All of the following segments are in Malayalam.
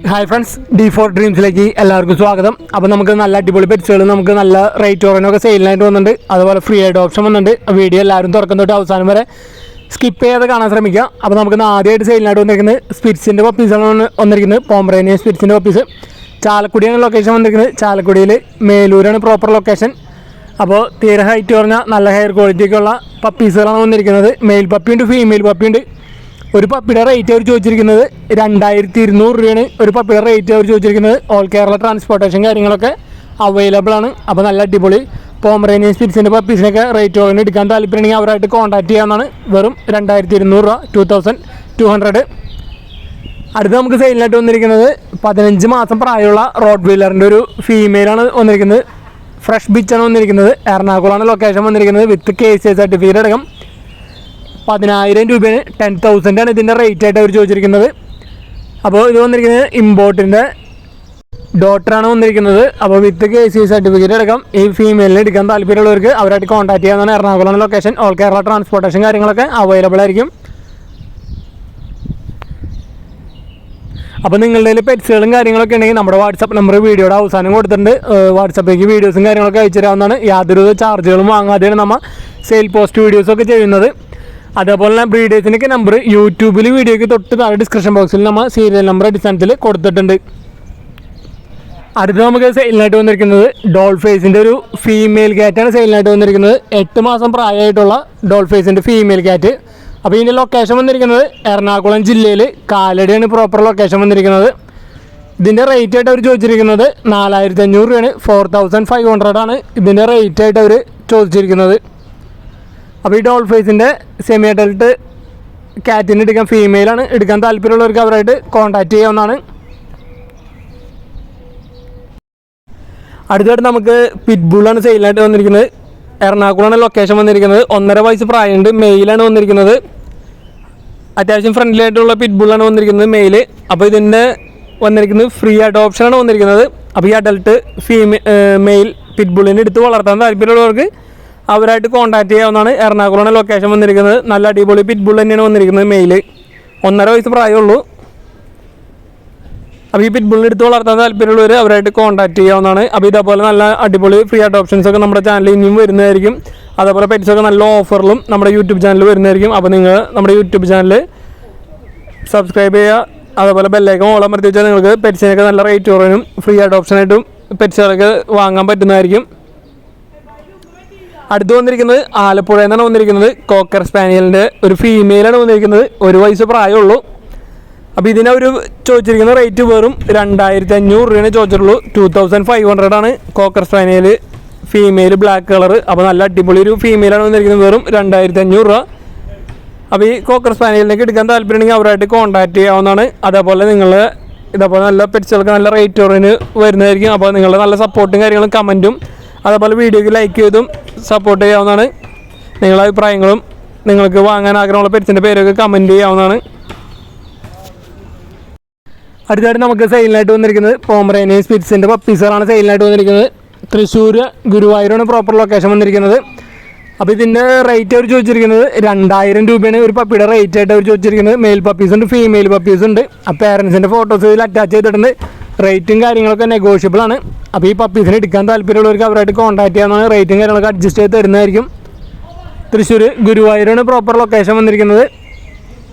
ഹായ് ഫ്രണ്ട്സ്, D4 ഡ്രീംസിലേക്ക് എല്ലാവർക്കും സ്വാഗതം. അപ്പോൾ നമുക്ക് നല്ല അടിപൊളി പെറ്റ്സുകൾ നമുക്ക് നല്ല റേറ്റ് ഓറിനൊക്കെ സെയിലിനായിട്ട് വന്നിട്ടുണ്ട്. അതുപോലെ ഫ്രീ ആയിട്ട് ഓപ്ഷൻ വന്നിട്ടുണ്ട്. വീഡിയോ എല്ലാവരും തുറക്കുന്ന തൊട്ട് അവസാനം വരെ സ്കിപ്പ് ചെയ്യാതെ കാണാൻ ശ്രമിക്കുക. അപ്പോൾ നമുക്ക് ആദ്യമായിട്ട് സെയിലിനായിട്ട് വന്നിരിക്കുന്നത് സ്പിറ്റ്സിൻ്റെ പപ്പീസാണ് വന്നിരിക്കുന്നത്. പോംബ്രേനിയൻ സ്പിറ്റ്സിൻ്റെ പപ്പീസ്. ചാലക്കുടിയാണ് ലൊക്കേഷൻ വന്നിരിക്കുന്നത്. ചാലക്കുടിയിൽ മേലൂരാണ് പ്രോപ്പർ ലൊക്കേഷൻ. അപ്പോൾ തീരെ ഹൈറ്റ് കുറഞ്ഞ നല്ല ഹെയർ ക്വാളിറ്റിയൊക്കെയുള്ള പപ്പീസുകളാണ് വന്നിരിക്കുന്നത്. മെയിൽ പപ്പിയുണ്ട്, ഫീമെയിൽ പപ്പിയുണ്ട്. ഒരു പപ്പിയുടെ റേറ്റ് അവർ ചോദിച്ചിരിക്കുന്നത് 2200 രൂപയാണ്. ഒരു പപ്പിയുടെ റേറ്റ് അവർ ചോദിച്ചിരിക്കുന്നത്. ഓൾ കേരള ട്രാൻസ്പോർട്ടേഷൻ കാര്യങ്ങളൊക്കെ അവൈലബിൾ ആണ്. അപ്പോൾ നല്ല അടിപൊളി പോമറേനിയൻ സ്പിറ്റ്സിൻ്റെ പപ്പീസിനൊക്കെ റേറ്റ് ഓർഡർ എടുക്കാൻ താല്പര്യമുണ്ടെങ്കിൽ അവരായിട്ട് കോൺടാക്ട് ചെയ്യാവുന്നതാണ്. വെറും 2200 രൂപ, 2200. അടുത്ത് നമുക്ക് സെയിലിനായിട്ട് വന്നിരിക്കുന്നത് 15 മാസം പ്രായമുള്ള റോഡ് വീലറിൻ്റെ ഒരു ഫീമെയിലാണ് വന്നിരിക്കുന്നത്. ഫ്രഷ് ബിച്ചാണ് വന്നിരിക്കുന്നത്. എറണാകുളമാണ് ലൊക്കേഷൻ വന്നിരിക്കുന്നത്. വിത്ത് KCI സർട്ടിഫിക്കറ്റ് അടക്കം 10,000 രൂപയാണ്. 10,000 ആണ് ഇതിൻ്റെ റേറ്റ് ആയിട്ട് അവർ ചോദിച്ചിരിക്കുന്നത്. അപ്പോൾ ഇത് വന്നിരിക്കുന്നത് ഇമ്പോർട്ടിൻ്റെ ഡോട്ടറാണ് വന്നിരിക്കുന്നത്. അപ്പോൾ വിത്ത് KCI സർട്ടിഫിക്കറ്റ് അടക്കം ഈ ഫീമെയിലിന് എടുക്കാൻ താല്പര്യമുള്ളവർക്ക് അവരായിട്ട് കോൺടാക്ട് ചെയ്യാവുന്നതാണ്. എറണാകുളമാണ് ലൊക്കേഷൻ. ഓൾ കേരള ട്രാൻസ്പോർട്ടേഷൻ കാര്യങ്ങളൊക്കെ അവൈലബിൾ ആയിരിക്കും. അപ്പോൾ നിങ്ങളുടെ കയ്യിൽ പെറ്റ്സുകളും കാര്യങ്ങളൊക്കെ ഉണ്ടെങ്കിൽ നമ്മുടെ വാട്സപ്പ് നമ്പർ വീഡിയോയുടെ അവസാനം കൊടുത്തിട്ടുണ്ട്. വാട്സപ്പിലേക്ക് വീഡിയോസും കാര്യങ്ങളൊക്കെ അയച്ചു തരാവുന്നതാണ്. യാതൊരു ചാർജുകളും വാങ്ങാതെയാണ് നമ്മൾ സെയിൽ പോസ്റ്റ് വീഡിയോസൊക്കെ ചെയ്യുന്നത്. അതേപോലെ തന്നെ ബ്രീഡേഴ്സിനൊക്കെ നമ്പർ യൂട്യൂബിൽ വീഡിയോയ്ക്ക് തൊട്ട് താഴെ ഡിസ്ക്രിപ്ഷൻ ബോക്സിൽ നമ്മൾ സീരിയൽ നമ്പർ അടിസ്ഥാനത്തിൽ കൊടുത്തിട്ടുണ്ട്. അടുത്ത് നമുക്ക് സെയിലിനായിട്ട് വന്നിരിക്കുന്നത് ഡോൾഫേസിൻ്റെ ഒരു ഫീമെയിൽ ക്യാറ്റാണ് സെയിലിനായിട്ട് വന്നിരിക്കുന്നത്. 8 മാസം പ്രായമായിട്ടുള്ള ഡോൾഫേസിൻ്റെ ഫീമെയിൽ ക്യാറ്റ്. അപ്പോൾ ഇതിൻ്റെ ലൊക്കേഷൻ വന്നിരിക്കുന്നത് എറണാകുളം ജില്ലയിൽ കാലടിയാണ് പ്രോപ്പർ ലൊക്കേഷൻ വന്നിരിക്കുന്നത്. ഇതിൻ്റെ റേറ്റ് ആയിട്ട് അവർ ചോദിച്ചിരിക്കുന്നത് 4500 രൂപയാണ്. 4500 ആണ് ഇതിൻ്റെ റേറ്റ് ആയിട്ട് അവർ ചോദിച്ചിരിക്കുന്നത്. അപ്പോൾ ഈ ഡോൾഫേസിൻ്റെ സെമി അഡൽട്ട് ക്യാറ്റിന് എടുക്കാൻ ഫീമെയിലാണ് എടുക്കാൻ താല്പര്യമുള്ളവർക്ക് അവരായിട്ട് കോൺടാക്ട് ചെയ്യാവുന്നതാണ്. അടുത്തായിട്ട് നമുക്ക് പിറ്റ്ബുള്ളാണ് സെയിലായിട്ട് വന്നിരിക്കുന്നത്. എറണാകുളമാണ് ലൊക്കേഷൻ വന്നിരിക്കുന്നത്. 1.5 വയസ്സ് പ്രായമുണ്ട്. മെയിലാണ് വന്നിരിക്കുന്നത്. അത്യാവശ്യം ഫ്രണ്ട്ലി ആയിട്ടുള്ള പിറ്റ്ബുള്ളാണ് വന്നിരിക്കുന്നത്, മെയിൽ. അപ്പോൾ ഇതിൻ്റെ വന്നിരിക്കുന്നത് ഫ്രീ അഡോപ്ഷനാണ് വന്നിരിക്കുന്നത്. അപ്പോൾ ഈ അഡൽട്ട് മെയിൽ പിറ്റ്ബുള്ളിനെ എടുത്ത് വളർത്താൻ താല്പര്യമുള്ളവർക്ക് അവരായിട്ട് കോൺടാക്ട് ചെയ്യാവുന്നതാണ്. എറണാകുളമാണ് ലൊക്കേഷൻ വന്നിരിക്കുന്നത്. നല്ല അടിപൊളി പിറ്റ്ബുൾ തന്നെയാണ് വന്നിരിക്കുന്നത്, മെയിൽ. 1.5 വയസ്സ് പ്രായമുള്ളൂ. അപ്പോൾ ഈ പിറ്റ്ബുള്ളിനെ എടുത്ത് വളർത്താൻ താല്പര്യമുള്ളവർ അവരായിട്ട് കോൺടാക്ട് ചെയ്യാവുന്നതാണ്. അപ്പോൾ ഇതേപോലെ നല്ല അടിപൊളി ഫ്രീ അഡോപ്ഷൻസൊക്കെ നമ്മുടെ ചാനലിൽ ഇനിയും വരുന്നതായിരിക്കും. അതേപോലെ പെറ്റ്സൊക്കെ നല്ല ഓഫറിലും നമ്മുടെ യൂട്യൂബ് ചാനലിൽ വരുന്നതായിരിക്കും. അപ്പോൾ നിങ്ങൾ നമ്മുടെ യൂട്യൂബ് ചാനൽ സബ്സ്ക്രൈബ് ചെയ്യുക. അതേപോലെ ബെല്ലൈക്കൺ ഓൾ അമർത്തി വെച്ചാൽ നിങ്ങൾക്ക് പെറ്റ്സിനൊക്കെ നല്ല റേറ്റ് കുറഞ്ഞും ഫ്രീ അഡോപ്ഷനായിട്ടും പെറ്റ്സുകളൊക്കെ വാങ്ങാൻ പറ്റുന്നതായിരിക്കും. അടുത്ത് വന്നിരിക്കുന്നത് ആലപ്പുഴയിൽ നിന്നാണ് വന്നിരിക്കുന്നത്. കോക്കർ സ്പാനിയലിൻ്റെ ഒരു ഫീമെയിലാണ് വന്നിരിക്കുന്നത്. 1 വയസ്സ് പ്രായമുള്ളൂ. അപ്പോൾ ഇതിനെ ഒരു ചോദിച്ചിരിക്കുന്ന റേറ്റ് വെറും 2500 രൂപയാണ് ചോദിച്ചിട്ടുള്ളൂ. 2500 ആണ് cocker spaniel female black colour. അപ്പോൾ നല്ല അടിപൊളി ഒരു ഫീമെയിലാണ് വന്നിരിക്കുന്നത്. വെറും 2500 രൂപ. അപ്പോൾ ഈ കോക്കർ സ്പാനിയലിലേക്ക് എടുക്കാൻ താല്പര്യമുണ്ടെങ്കിൽ അവരായിട്ട് കോൺടാക്ട് ചെയ്യാവുന്നതാണ്. അതേപോലെ നിങ്ങൾ ഇതേപോലെ നല്ല പെറ്റ്സുകൾക്ക് നല്ല റേറ്റ് ഓറിന് വരുന്നതായിരിക്കും. അപ്പോൾ നിങ്ങളുടെ നല്ല സപ്പോർട്ടും കാര്യങ്ങളും കമൻറ്റും അതേപോലെ വീഡിയോയ്ക്ക് ലൈക്ക് ചെയ്തും സപ്പോർട്ട് ചെയ്യാവുന്നതാണ്. നിങ്ങളുടെ അഭിപ്രായങ്ങളും നിങ്ങൾക്ക് വാങ്ങാൻ ആഗ്രഹമുള്ള പെറ്റ്സിൻ്റെ പേരൊക്കെ കമൻറ്റ് ചെയ്യാവുന്നതാണ്. അടുത്തായിട്ട് നമുക്ക് സെയിലിനായിട്ട് വന്നിരിക്കുന്നത് പോമറേനിയൻ സ്പിറ്റ്സിൻ്റെ പപ്പീസുകളാണ് സെയിലിനായിട്ട് വന്നിരിക്കുന്നത്. തൃശ്ശൂർ ഗുരുവായൂരാണ് പ്രോപ്പർ ലൊക്കേഷൻ വന്നിരിക്കുന്നത്. അപ്പോൾ ഇതിൻ്റെ റേറ്റ് അവർ ചോദിച്ചിരിക്കുന്നത് 2000 രൂപയാണ് ഒരു പപ്പിയുടെ റേറ്റ് ആയിട്ട് അവർ ചോദിച്ചിരിക്കുന്നത്. മെയിൽ പപ്പീസ് ഉണ്ട്, ഫീമെയിൽ പപ്പീസ് ഉണ്ട്. ആ പേരൻസിൻ്റെ ഫോട്ടോസ് ഇതിൽ അറ്റാച്ച് ചെയ്തിട്ടുണ്ട്. റേറ്റും കാര്യങ്ങളൊക്കെ നെഗോഷ്യബിൾ ആണ്. അപ്പോൾ ഈ പപ്പീസിനെ എടുക്കാൻ താല്പര്യമുള്ളവർക്ക് അവരായിട്ട് കോൺടാക്ട് ചെയ്യാവുന്നതാണ്. റേറ്റും കാര്യങ്ങളൊക്കെ അഡ്ജസ്റ്റ് ചെയ്ത് തരുന്നതായിരിക്കും. തൃശ്ശൂർ ഗുരുവായൂരാണ് പ്രോപ്പർ ലൊക്കേഷൻ വന്നിരിക്കുന്നത്.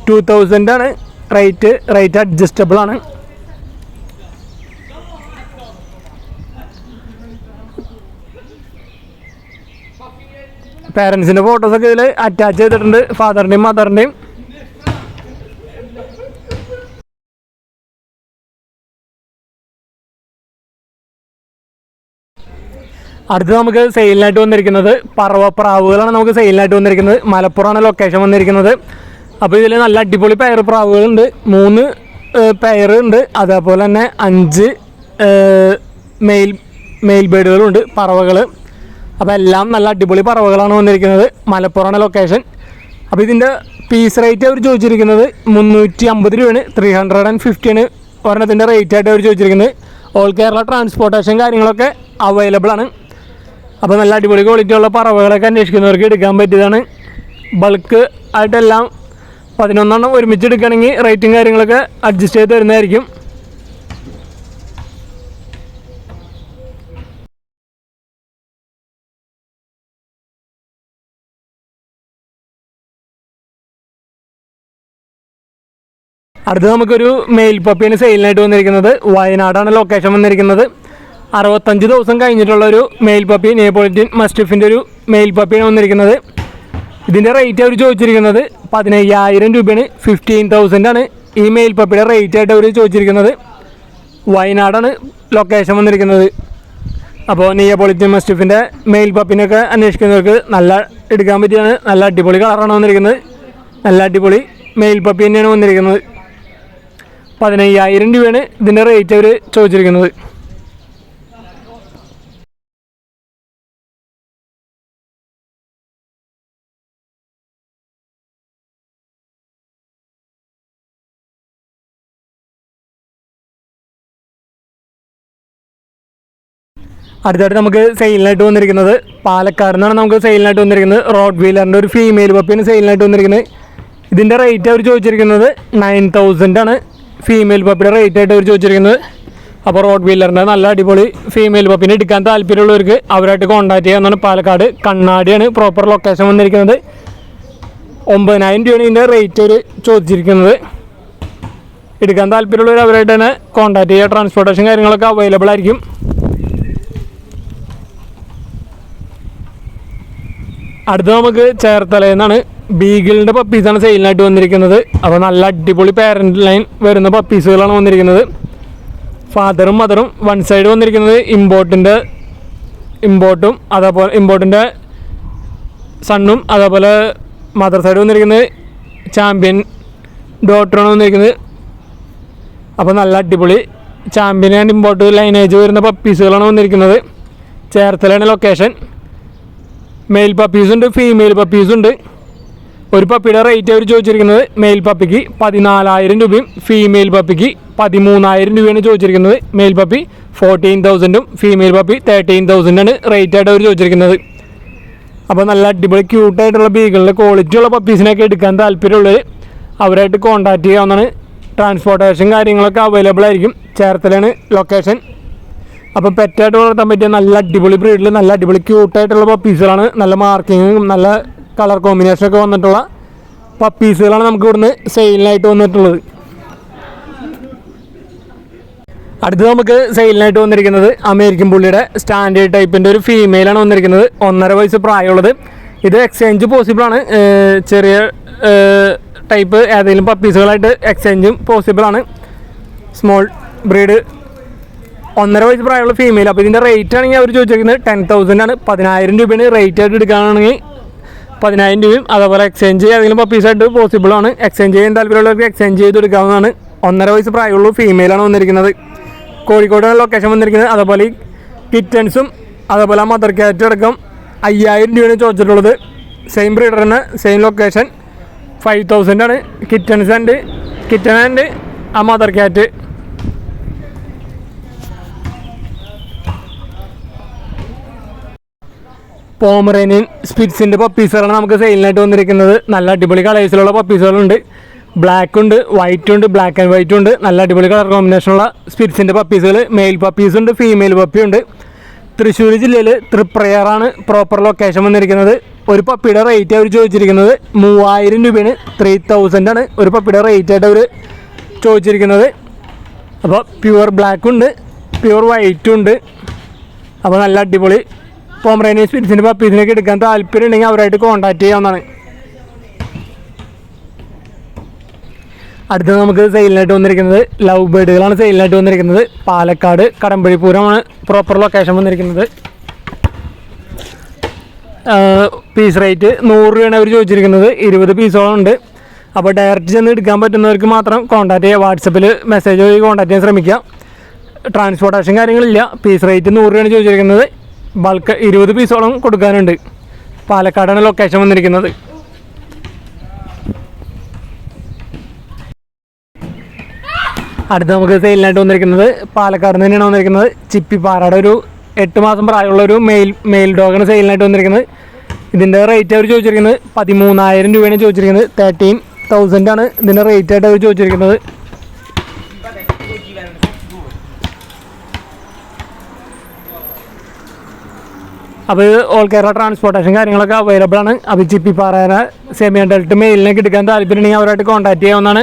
2000 ആണ് റേറ്റ് അഡ്ജസ്റ്റബിൾ ആണ്. പേരൻസിൻ്റെ ഫോട്ടോസൊക്കെ ഇതിൽ അറ്റാച്ച് ചെയ്തിട്ടുണ്ട്, ഫാദറിൻ്റെയും മദറിൻ്റെയും. അടുത്ത് നമുക്ക് സെയിലിനായിട്ട് വന്നിരിക്കുന്നത് പറവപ്രാവുകളാണ് നമുക്ക് സെയിലിനായിട്ട് വന്നിരിക്കുന്നത്. മലപ്പുറമാണ് ലൊക്കേഷൻ വന്നിരിക്കുന്നത്. അപ്പോൾ ഇതിൽ നല്ല അടിപൊളി പെയർ പ്രാവുകളുണ്ട്. 3 പെയർ ഉണ്ട്. അതേപോലെ തന്നെ 5 മെയിൽ ബേഡുകളുണ്ട്, പറവകൾ. അപ്പോൾ എല്ലാം നല്ല അടിപൊളി പറവകളാണ് വന്നിരിക്കുന്നത്. മലപ്പുറമാണ് ലൊക്കേഷൻ. അപ്പോൾ ഇതിൻ്റെ പീസ് റേറ്റ് അവർ ചോദിച്ചിരിക്കുന്നത് 350 രൂപയാണ്. 350 ആണ് ഒരെണ്ണത്തിൻ്റെ റേറ്റ് ആയിട്ട് അവർ ചോദിച്ചിരിക്കുന്നത്. ഓൾ കേരള ട്രാൻസ്പോർട്ടേഷൻ കാര്യങ്ങളൊക്കെ അവൈലബിൾ ആണ്. അപ്പോൾ നല്ല അടിപൊളി ക്വാളിറ്റി ഉള്ള പറവകളൊക്കെ അന്വേഷിക്കുന്നവർക്ക് എടുക്കാൻ പറ്റിയതാണ്. ബൾക്ക് ആയിട്ടെല്ലാം 11 ഒരുമിച്ച് എടുക്കുകയാണെങ്കിൽ റേറ്റും കാര്യങ്ങളൊക്കെ അഡ്ജസ്റ്റ് ചെയ്ത് തരുന്നതായിരിക്കും. അടുത്ത് നമുക്കൊരു മെയിൽ പപ്പിയാണ് സെയിലിനായിട്ട് വന്നിരിക്കുന്നത്. വയനാടാണ് ലൊക്കേഷൻ വന്നിരിക്കുന്നത്. 65 ദിവസം കഴിഞ്ഞിട്ടുള്ള ഒരു മെയിൽ പപ്പി, നിയോപോളിറ്റൻ മസ്റ്റിഫിൻ്റെ ഒരു മെയിൽ പപ്പിയാണ് വന്നിരിക്കുന്നത്. ഇതിൻ്റെ റേറ്റ് അവർ ചോദിച്ചിരിക്കുന്നത് 15,000 രൂപയാണ്. 15,000 ആണ് ഈ മെയിൽ പപ്പിയുടെ റേറ്റ് ആയിട്ട് അവർ ചോദിച്ചിരിക്കുന്നത്. വയനാടാണ് ലൊക്കേഷൻ വന്നിരിക്കുന്നത്. അപ്പോൾ നിയോപോളിറ്റൻ മസ്റ്റിഫിൻ്റെ മെയിൽ പപ്പിനൊക്കെ അന്വേഷിക്കുന്നവർക്ക് നല്ല എടുക്കാൻ പറ്റിയാണ്. നല്ല അടിപൊളി കളറാണ് വന്നിരിക്കുന്നത്. നല്ല അടിപൊളി മെയിൽ പപ്പി തന്നെയാണ് വന്നിരിക്കുന്നത്. 15,000 രൂപയാണ് ഇതിൻ്റെ റേറ്റ് അവർ ചോദിച്ചിരിക്കുന്നത്. അടുത്തായിട്ട് നമുക്ക് സെയിലിനായിട്ട് വന്നിരിക്കുന്നത് പാലക്കാട് നിന്നാണ് നമുക്ക് സെയിലിനായിട്ട് വന്നിരിക്കുന്നത്. റോഡ് വീലറിൻ്റെ ഒരു ഫീമെയിൽ പപ്പിയാണ് സെയിലിനായിട്ട് വന്നിരിക്കുന്നത്. ഇതിൻ്റെ റേറ്റ് അവർ ചോദിച്ചിരിക്കുന്നത് 9,000 ആണ് ഫീമെയിൽ പപ്പിയുടെ റേറ്റ് ആയിട്ട് അവർ ചോദിച്ചിരിക്കുന്നത്. അപ്പോൾ റോഡ് വീലറിൻ്റെ നല്ല അടിപൊളി ഫീമെയിൽ പപ്പിനെ എടുക്കാൻ താല്പര്യമുള്ളവർക്ക് അവരായിട്ട് കോൺടാക്ട് ചെയ്യാവുന്നതാണ്. പാലക്കാട് കണ്ണാടിയാണ് പ്രോപ്പർ ലൊക്കേഷൻ വന്നിരിക്കുന്നത്. 9,000 രൂപയാണ് ഇതിൻ്റെ റേറ്റ് അവർ ചോദിച്ചിരിക്കുന്നത്. എടുക്കാൻ താല്പര്യമുള്ളവർ അവരായിട്ട് തന്നെ കോൺടാക്ട് ചെയ്യുക. ട്രാൻസ്പോർട്ടേഷൻ കാര്യങ്ങളൊക്കെ അവൈലബിൾ ആയിരിക്കും. അടുത്ത നമുക്ക് ചേർത്തലയിൽ നിന്നാണ് ബീഗിളിൻ്റെ പപ്പീസാണ് സെയിലിനായിട്ട് വന്നിരിക്കുന്നത്. അപ്പോൾ നല്ല അടിപൊളി പാരൻ്റ് ലൈൻ വരുന്ന പപ്പീസുകളാണ് വന്നിരിക്കുന്നത്. ഫാദറും മദറും വൺ സൈഡ് വന്നിരിക്കുന്നത് ഇമ്പോർട്ടും അതേപോലെ ഇമ്പോർട്ടിൻ്റെ സണ്ണും, അതേപോലെ മദർ സൈഡ് വന്നിരിക്കുന്നത് ചാമ്പ്യൻ ഡോട്ടറാണ് വന്നിരിക്കുന്നത്. അപ്പോൾ നല്ല അടിപൊളി ചാമ്പ്യൻ ആൻഡ് ഇമ്പോർട്ട് ലൈനേജ് വരുന്ന പപ്പീസുകളാണ് വന്നിരിക്കുന്നത്. ചേർത്തലയാണ് ലൊക്കേഷൻ. മെയിൽ പപ്പീസുണ്ട്, ഫീമെയിൽ പപ്പീസുണ്ട്. ഒരു പപ്പിയുടെ റേറ്റ് അവർ ചോദിച്ചിരിക്കുന്നത് മെയിൽ പപ്പിക്ക് 14,000 രൂപയും ഫീമെയിൽ പപ്പിക്ക് 13,000 രൂപയാണ് ചോദിച്ചിരിക്കുന്നത്. മെയിൽ പപ്പി 14,000ഉം ഫീമെയിൽ പപ്പി 13,000 ആണ് റേറ്റ് ആയിട്ട് അവർ ചോദിച്ചിരിക്കുന്നത്. അപ്പോൾ നല്ല അടിപൊളി ക്യൂട്ടായിട്ടുള്ള ബീഗിളിൻ്റെ ക്വാളിറ്റി ഉള്ള പപ്പീസിനൊക്കെ എടുക്കാൻ താല്പര്യമുള്ളവർ അവരായിട്ട് കോൺടാക്ട് ചെയ്യാവുന്നതാണ്. ട്രാൻസ്പോർട്ടേഷൻ കാര്യങ്ങളൊക്കെ അവൈലബിൾ ആയിരിക്കും. ചേർത്തലയാണ് ലൊക്കേഷൻ. അപ്പോൾ പെറ്റായിട്ട് വളർത്താൻ പറ്റിയ നല്ല അടിപൊളി ബ്രീഡിൽ നല്ല അടിപൊളി ക്യൂട്ടായിട്ടുള്ള പപ്പീസുകളാണ്. നല്ല മാർക്കിങ്ങും നല്ല കളർ കോമ്പിനേഷനൊക്കെ വന്നിട്ടുള്ള പപ്പീസുകളാണ് നമുക്ക് ഇവിടുന്ന് സെയിലിനായിട്ട് വന്നിട്ടുള്ളത്. അടുത്ത് നമുക്ക് സെയിലിനായിട്ട് വന്നിരിക്കുന്നത് അമേരിക്കൻ പുള്ളിയുടെ സ്റ്റാൻഡേർഡ് ടൈപ്പിൻ്റെ ഒരു ഫീമെയിലാണ് വന്നിരിക്കുന്നത്. 1.5 വയസ്സ് പ്രായമുള്ളത്. ഇത് എക്സ്ചേഞ്ച് പോസിബിളാണ്. ചെറിയ ടൈപ്പ് ഏതെങ്കിലും പപ്പീസുകളായിട്ട് എക്സ്ചേഞ്ചും പോസിബിളാണ്. സ്മോൾ ബ്രീഡ് 1.5 വയസ്സ് പ്രായമുള്ള ഫീമെയിൽ. അപ്പോൾ ഇതിൻ്റെ റേറ്റ് ആണെങ്കിൽ അവർ ചോദിച്ചിരിക്കുന്നത് 10,000 ആണ്. 10,000 രൂപയാണ് റേറ്റ് ആയിട്ട് എടുക്കുകയാണെങ്കിൽ 10,000 രൂപയും. അതേപോലെ എക്സ്ചേഞ്ച് ഏതെങ്കിലും പപ്പീസായിട്ട് പോസിബിളാണ്. എക്സ്ചേഞ്ച് ചെയ്യാൻ താല്പര്യമുള്ളവർക്ക് എക്സ്ചേഞ്ച് ചെയ്ത് എടുക്കാവുന്നതാണ്. 1.5 വയസ്സ് പ്രായമുള്ള ഫീമെയിലാണ് വന്നിരിക്കുന്നത്. കോഴിക്കോടാണ് ലൊക്കേഷൻ വന്നിരിക്കുന്നത്. അതേപോലെ ഈ കിറ്റൻസും അതേപോലെ ആ മദർ ക്യാറ്റ് അടക്കം 5,000 രൂപയാണ് ചോദിച്ചിട്ടുള്ളത്. സെയിം ബ്രീഡറിന് സെയിം ലൊക്കേഷൻ 5,000 ആണ് കിറ്റൻ ആൻഡ് ആ മദർ ക്യാറ്റ്. പോമറേനിയൻ സ്പിറ്റ്സിൻ്റെ പപ്പീസുകളാണ് നമുക്ക് സെയിലിനായിട്ട് വന്നിരിക്കുന്നത്. നല്ല അടിപൊളി കളേഴ്സിലുള്ള പപ്പീസുകളുണ്ട്. ബ്ലാക്ക് ഉണ്ട്, വൈറ്റ് ഉണ്ട്, ബ്ലാക്ക് ആൻഡ് വൈറ്റ് ഉണ്ട്. നല്ല അടിപൊളി കളർ കോമ്പിനേഷനുള്ള സ്പിറ്റ്സിൻ്റെ പപ്പീസുകൾ. മെയിൽ പപ്പീസുണ്ട്, ഫീമെയിൽ പപ്പിയുണ്ട്. തൃശ്ശൂർ ജില്ലയിൽ തൃപ്രയാറാണ് പ്രോപ്പർ ലൊക്കേഷൻ വന്നിരിക്കുന്നത്. ഒരു പപ്പിയുടെ റേറ്റ് അവർ ചോദിച്ചിരിക്കുന്നത് 3,000 രൂപയാണ്. 3,000 ആണ് ഒരു പപ്പിയുടെ റേറ്റ് ആയിട്ട് അവർ ചോദിച്ചിരിക്കുന്നത്. അപ്പോൾ പ്യുവർ ബ്ലാക്കും ഉണ്ട്, പ്യുവർ വൈറ്റും ഉണ്ട്. അപ്പോൾ നല്ല അടിപൊളി പോമറേനിയൻ സ്പിറ്റ്സിൻ്റെ പപ്പീസിനൊക്കെ എടുക്കാൻ താല്പര്യം ഉണ്ടെങ്കിൽ അവരായിട്ട് കോൺടാക്ട് ചെയ്യാവുന്നതാണ്. അടുത്തത് നമുക്ക് സെയിലിനായിട്ട് വന്നിരിക്കുന്നത് ലവ് ബേഡുകളാണ് സെയിലിനായിട്ട് വന്നിരിക്കുന്നത്. പാലക്കാട് കടമ്പഴിപ്പൂരമാണ് പ്രോപ്പർ ലൊക്കേഷൻ വന്നിരിക്കുന്നത്. പീസ് റേറ്റ് 100 രൂപയാണ് അവർ ചോദിച്ചിരിക്കുന്നത്. 20 പീസോളം ഉണ്ട്. അപ്പോൾ ഡയറക്റ്റ് ചെന്ന് എടുക്കാൻ പറ്റുന്നവർക്ക് മാത്രം കോൺടാക്ട് ചെയ്യുക. വാട്സപ്പിൽ മെസ്സേജ് വഴി കോൺടാക്ട് ചെയ്യാൻ ശ്രമിക്കുക. ട്രാൻസ്പോർട്ടേഷൻ കാര്യങ്ങളില്ല. പീസ് റേറ്റ് 100 രൂപയാണ് ചോദിച്ചിരിക്കുന്നത്. ബൾക്ക് 20 പീസോളം കൊടുക്കാനുണ്ട്. പാലക്കാടാണ് ലൊക്കേഷൻ വന്നിരിക്കുന്നത്. അടുത്ത് നമുക്ക് സെയിലിനായിട്ട് വന്നിരിക്കുന്നത് പാലക്കാട് തന്നെയാണ് വന്നിരിക്കുന്നത്. ചിപ്പിപ്പാറയുടെ ഒരു 8 മാസം പ്രായമുള്ള ഒരു മെയിൽ ഡോഗാണ് സെയിലിനായിട്ട് വന്നിരിക്കുന്നത്. ഇതിൻ്റെ റേറ്റ് അവർ ചോദിച്ചിരിക്കുന്നത് 13,000 രൂപയാണ് ചോദിച്ചിരിക്കുന്നത്. 13,000 ആണ് ഇതിൻ്റെ റേറ്റ് ആയിട്ട് അവർ ചോദിച്ചിരിക്കുന്നത്. അപ്പോൾ ഓൾ കേരള ട്രാൻസ്പോർട്ടേഷൻ കാര്യങ്ങളൊക്കെ അവൈലബിൾ ആണ്. അപ്പോൾ ചിപ്പിപ്പാറ സെമി അഡൽട്ട് മെയിലിനൊക്കെ എടുക്കാൻ താല്പര്യമുണ്ടെങ്കിൽ അവരായിട്ട് കോൺടാക്ട് ചെയ്യാവുന്നതാണ്.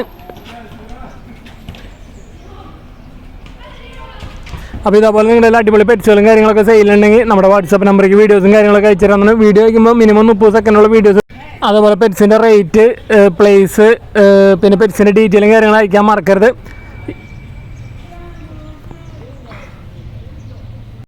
അപ്പോൾ ഇതേപോലെ നിങ്ങളുടെ അടിപൊളി പെറ്റ്സുകളും കാര്യങ്ങളൊക്കെ സെയിലുണ്ടെങ്കിൽ നമ്മുടെ വാട്സാപ്പ് നമ്പറിലേക്ക് വീഡിയോസും കാര്യങ്ങളൊക്കെ അയച്ചു തരാമെന്നാണ്. വീഡിയോ വയ്ക്കുമ്പോൾ മിനിമം 30 സെക്കൻഡുള്ള വീഡിയോസ്, അതുപോലെ പെറ്റ്സിൻ്റെ റേറ്റ്, പ്ലേസ്, പിന്നെ പെറ്റ്സിൻ്റെ ഡീറ്റെയിലും കാര്യങ്ങളും അയക്കാൻ മറക്കരുത്.